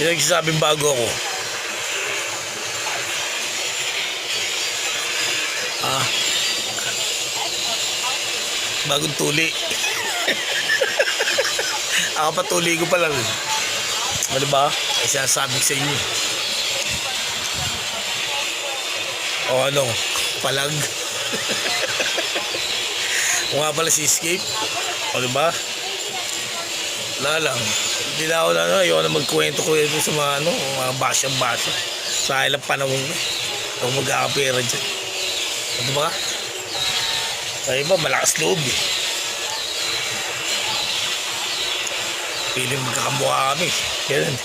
Sino nagsasabing bago ako? Ah, bagong tuli. Ako pa tuli ko pa lang. Ano ba? Ay sinasabi ko sa inyo. O ano? Palag. O nga pala si Escape. O diba? Wala lang. Hindi na ako na ano. Ayaw na magkwento sa mga ano. Mga basya-basya. Sa ilang panahon na. Ako mag-aapera dyan. O diba? Sa iba malakas loob eh. Piling magkakamukha kami. Ganun.